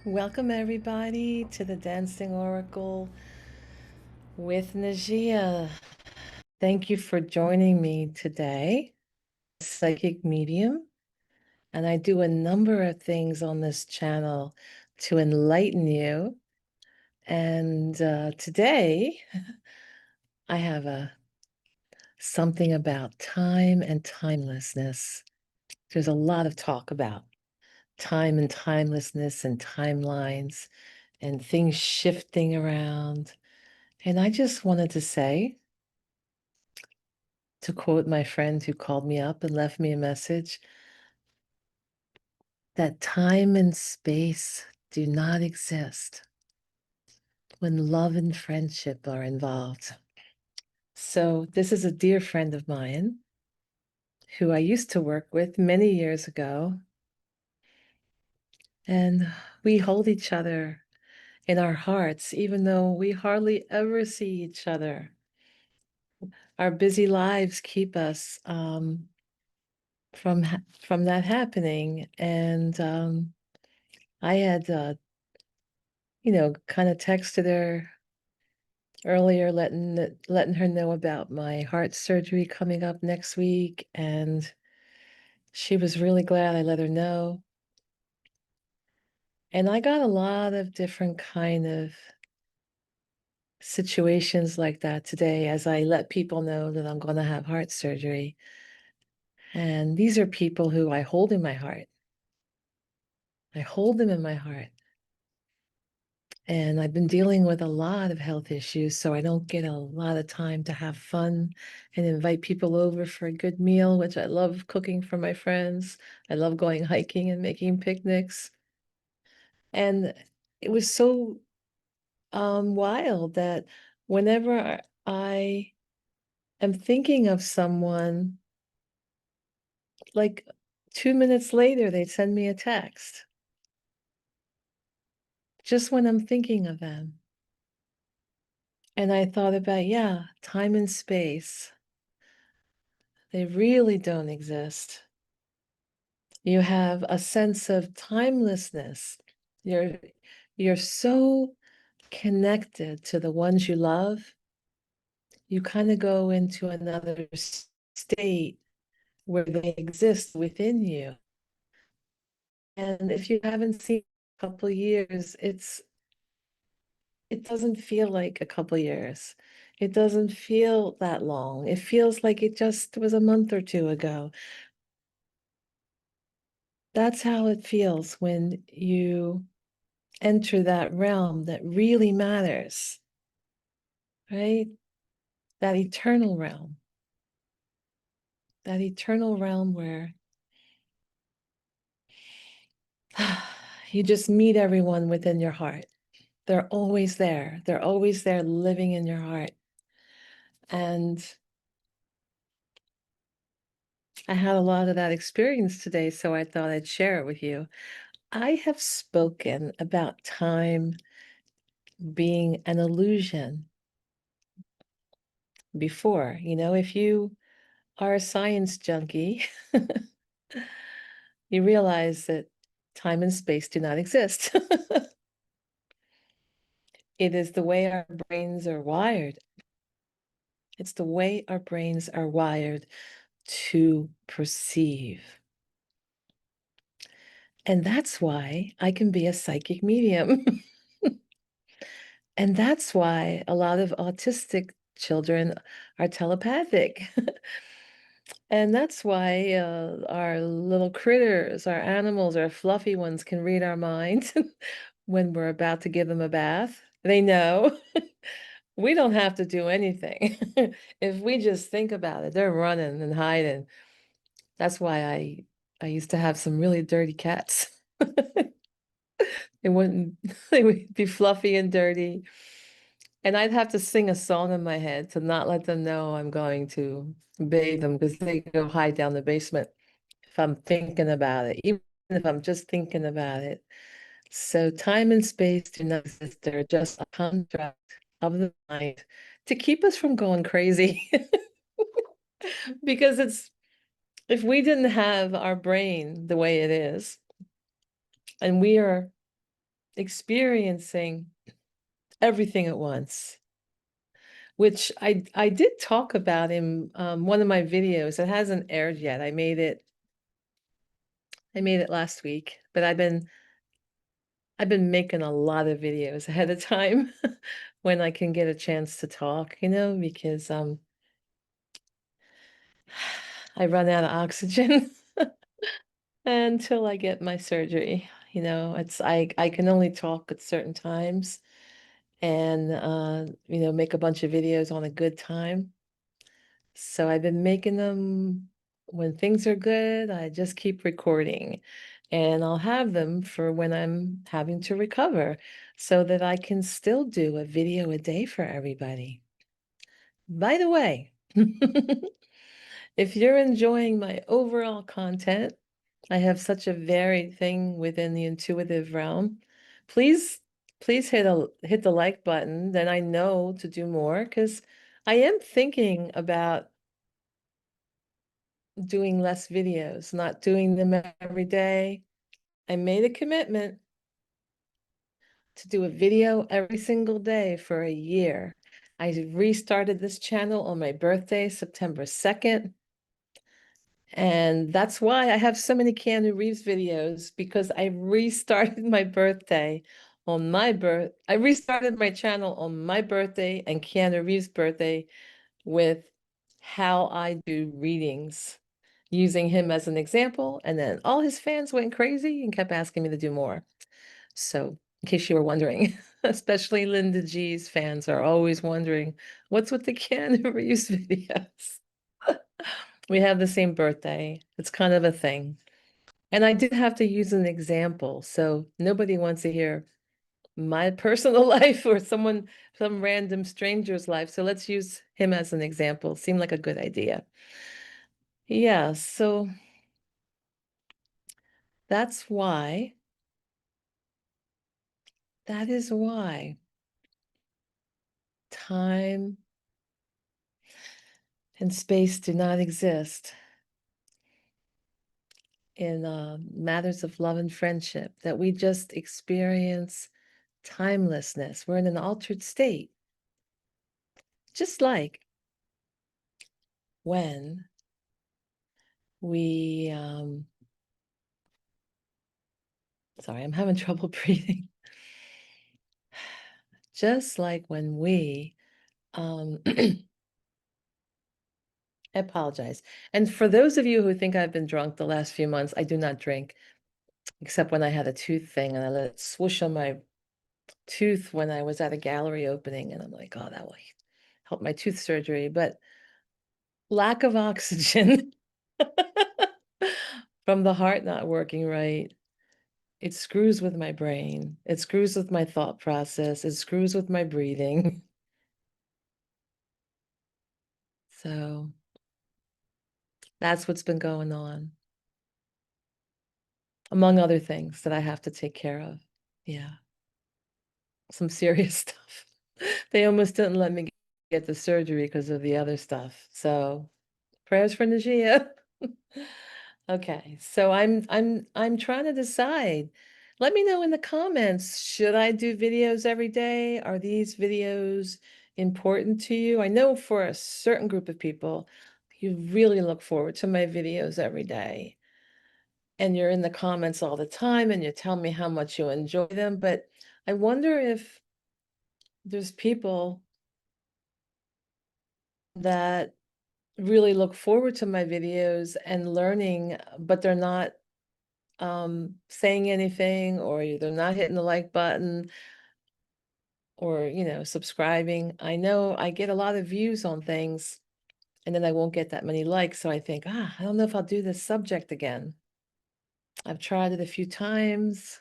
Welcome, everybody, to the Dancing Oracle with Najia. Thank you for joining me today. Psychic medium, and I do a number of things on this channel to enlighten you. And today, I have something about time and timelessness. There's a lot of talk about time and timelessness and timelines and things shifting around. And I just wanted to say, to quote my friend who called me up and left me a message, that time and space do not exist when love and friendship are involved. So, this is a dear friend of mine who I used to work with many years ago, and we hold each other in our hearts, even though we hardly ever see each other. Our busy lives keep us from that happening, and I had kind of texted her earlier, letting her know about my heart surgery coming up next week, and she was really glad I let her know. And I got a lot of different kind of situations like that today as I let people know that I'm going to have heart surgery. And these are people who I hold in my heart. I hold them in my heart. And I've been dealing with a lot of health issues, so I don't get a lot of time to have fun and invite people over for a good meal, which I love cooking for my friends. I love going hiking and making picnics. And it was so wild that whenever I am thinking of someone, like 2 minutes later, they'd send me a text just when I'm thinking of them. And I thought about, yeah, time and space. They really don't exist. You have a sense of timelessness. You're you're so connected to the ones you love. You kind of go into another state where they exist within you. And if you haven't seen a couple years, it doesn't feel like a couple years. It doesn't feel that long. It feels like it just was a month or two ago. That's how it feels when you enter that realm that really matters, right? That eternal realm. That eternal realm where you just meet everyone within your heart. They're always there. They're always there living in your heart. And I had a lot of that experience today, so I thought I'd share it with you. I have spoken about time being an illusion before. If you are a science junkie, you realize that time and space do not exist. It is the way our brains are wired. It's the way our brains are wired to perceive. And that's why I can be a psychic medium. And that's why a lot of autistic children are telepathic. And that's why our little critters, our animals, our fluffy ones can read our minds when we're about to give them a bath. They know. We don't have to do anything. If we just think about it, they're running and hiding. That's why I used to have some really dirty cats. They wouldn't, they would be fluffy and dirty. And I'd have to sing a song in my head to not let them know I'm going to bathe them because they go hide down the basement if I'm thinking about it, even if I'm just thinking about it. So time and space do not exist. They're just a construct of the mind to keep us from going crazy. Because if we didn't have our brain the way it is, and we are experiencing everything at once, which I did talk about in one of my videos. It hasn't aired yet. I made it last week, but I've been making a lot of videos ahead of time when I can get a chance to talk, because I run out of oxygen until I get my surgery. It's I can only talk at certain times and make a bunch of videos on a good time. So I've been making them when things are good. I just keep recording and I'll have them for when I'm having to recover so that I can still do a video a day for everybody. By the way, if you're enjoying my overall content, I have such a varied thing within the intuitive realm. Please, please hit the like button, then I know to do more because I am thinking about doing less videos, not doing them every day. I made a commitment to do a video every single day for a year. I restarted this channel on my birthday, September 2nd. And that's why I have so many Keanu Reeves videos, because I restarted my birthday on I restarted my channel on my birthday and Keanu Reeves' birthday with how I do readings, using him as an example. And then all his fans went crazy and kept asking me to do more. So, in case you were wondering, especially Linda G's fans are always wondering, what's with the Keanu Reeves videos? We have the same birthday. It's kind of a thing. And I did have to use an example. So nobody wants to hear my personal life or some random stranger's life. So let's use him as an example. Seemed like a good idea. Yeah, so that's why, that is why time and space do not exist in matters of love and friendship, that we just experience timelessness. We're in an altered state, just like when we, sorry, I'm having trouble breathing. Just like when I apologize. And for those of you who think I've been drunk the last few months, I do not drink, except when I had a tooth thing and I let it swoosh on my tooth when I was at a gallery opening. And I'm like, oh, that will help my tooth surgery. But lack of oxygen from the heart not working right, it screws with my brain. It screws with my thought process. It screws with my breathing. So that's what's been going on, among other things that I have to take care of. Yeah, some serious stuff. They almost didn't let me get the surgery because of the other stuff. So prayers for Najia. Okay, so I'm trying to decide. Let me know in the comments, should I do videos every day? Are these videos important to you? I know for a certain group of people, you really look forward to my videos every day. And you're in the comments all the time and you tell me how much you enjoy them. But I wonder if there's people that really look forward to my videos and learning, but they're not saying anything, or they're not hitting the like button, or subscribing. I know I get a lot of views on things and then I won't get that many likes, so I think, I don't know if I'll do this subject again. I've tried it a few times,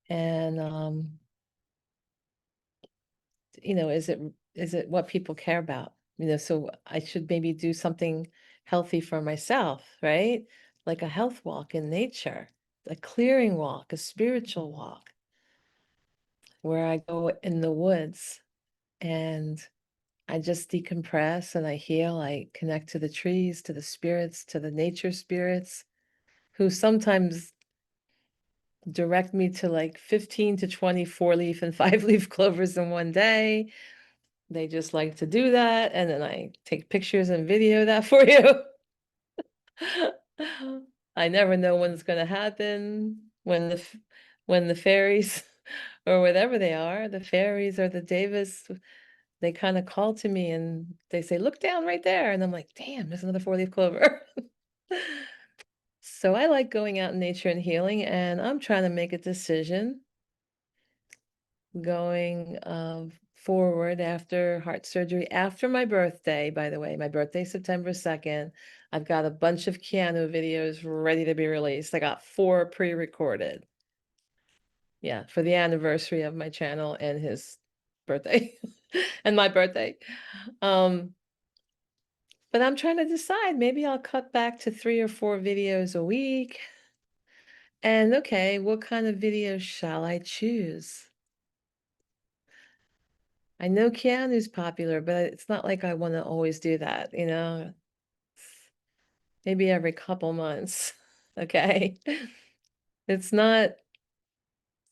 and is it what people care about? So I should maybe do something healthy for myself, right? Like a health walk in nature, a clearing walk, a spiritual walk, where I go in the woods and I just decompress and I heal. I connect to the trees, to the spirits, to the nature spirits, who sometimes direct me to like 15 to 20 4-leaf and 5-leaf clovers in one day. They just like to do that, and then I take pictures and video that for you. I never know when it's going to happen, when the fairies or whatever they are, the fairies or the Davis, they kind of call to me and they say, "Look down right there." And I'm like, "Damn, there's another 4-leaf clover." So I like going out in nature and healing, and I'm trying to make a decision going forward after heart surgery, after my birthday, by the way. My birthday, September 2nd. I've got a bunch of Keanu videos ready to be released. I got 4 pre-recorded. Yeah, for the anniversary of my channel and his birthday and my birthday. Um, but I'm trying to decide. Maybe I'll cut back to 3 or 4 videos a week. And okay, what kind of videos shall I choose? I know Keanu's popular, but it's not like I want to always do that, you know? Maybe every couple months. Okay. It's not,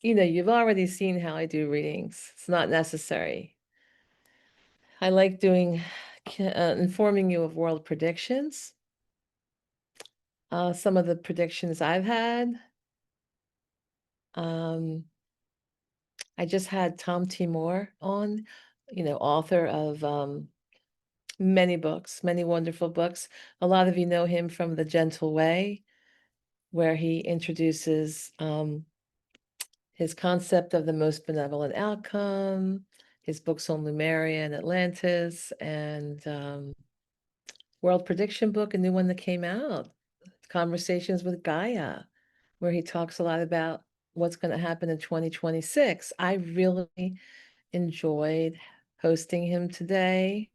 you've already seen how I do readings. It's not necessary. I like doing, informing you of world predictions. Some of the predictions I've had. I just had Tom T. Moore on, author of many books, many wonderful books. A lot of you know him from The Gentle Way, where he introduces his concept of the most benevolent outcome, his books on Lemuria and Atlantis, and World Prediction book, a new one that came out, Conversations with Gaia, where he talks a lot about what's going to happen in 2026. I really enjoyed hosting him today.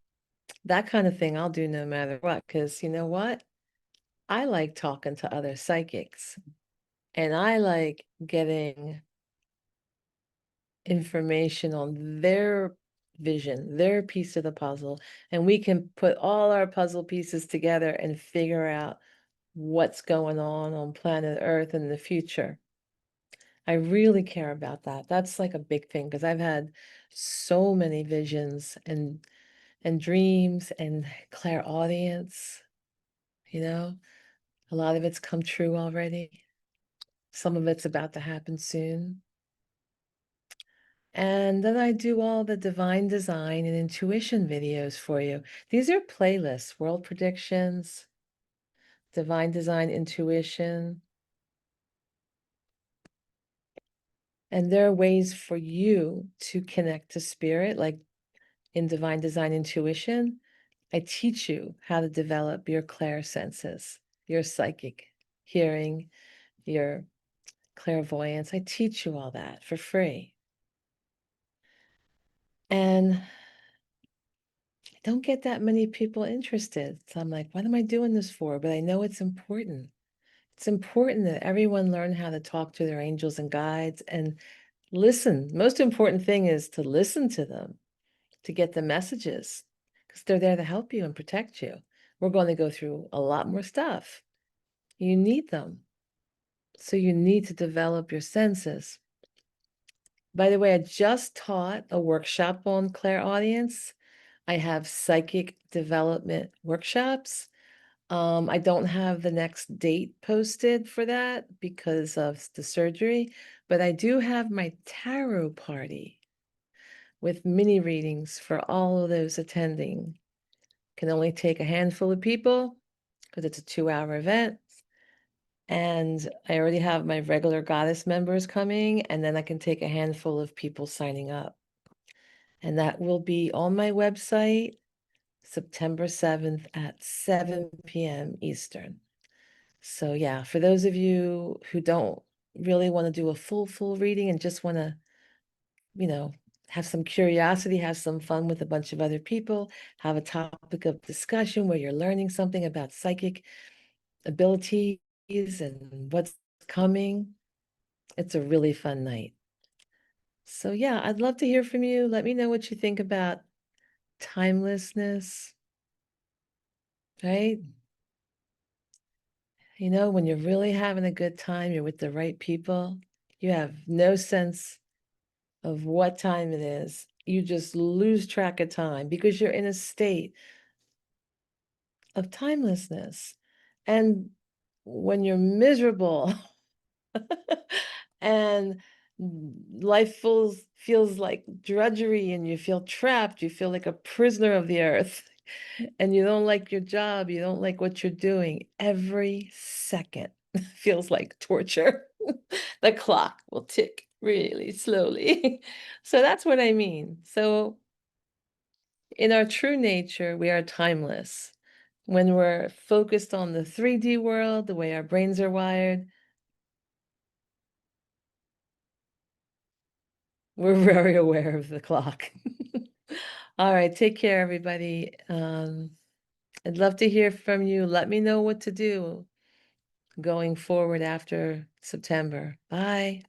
That kind of thing I'll do no matter what, because you know what? I like talking to other psychics, and I like getting information on their vision, their piece of the puzzle, and we can put all our puzzle pieces together and figure out what's going on planet Earth in the future. I really care about that. That's like a big thing because I've had so many visions and dreams and clairaudience, you know. A lot of it's come true already. Some of it's about to happen soon. And then I do all the divine design and intuition videos for you. These are playlists, world predictions, divine design, intuition. And there are ways for you to connect to spirit, like in divine design intuition. I teach you how to develop your clairsenses, your psychic hearing, your clairvoyance. I teach you all that for free. And I don't get that many people interested. So I'm like, what am I doing this for? But I know it's important. It's important that everyone learn how to talk to their angels and guides and listen. Most important thing is to listen to them, to get the messages, because they're there to help you and protect you. We're going to go through a lot more stuff. You need them. So you need to develop your senses. By the way, I just taught a workshop on clairaudience. I have psychic development workshops. I don't have the next date posted for that because of the surgery, but I do have my tarot party with mini readings for all of those attending. Can only take a handful of people because it's a 2-hour event. And I already have my regular goddess members coming, and then I can take a handful of people signing up. And that will be on my website September 7th at 7 p.m. Eastern. So yeah, for those of you who don't really want to do a full reading and just want to, you know, have some curiosity, have some fun with a bunch of other people, have a topic of discussion where you're learning something about psychic abilities and what's coming, it's a really fun night. So yeah, I'd love to hear from you. Let me know what you think about timelessness, right? When you're really having a good time, you're with the right people, You have no sense of what time it is. You just lose track of time because you're in a state of timelessness. And when you're miserable and life feels like drudgery and you feel trapped, you feel like a prisoner of the earth, and you don't like your job, you don't like what you're doing, every second feels like torture. The clock will tick really slowly. So that's what I mean. So in our true nature, we are timeless. When we're focused on the 3D world, the way our brains are wired, we're very aware of the clock. All right, take care, everybody. I'd love to hear from you. Let me know what to do going forward after September. Bye.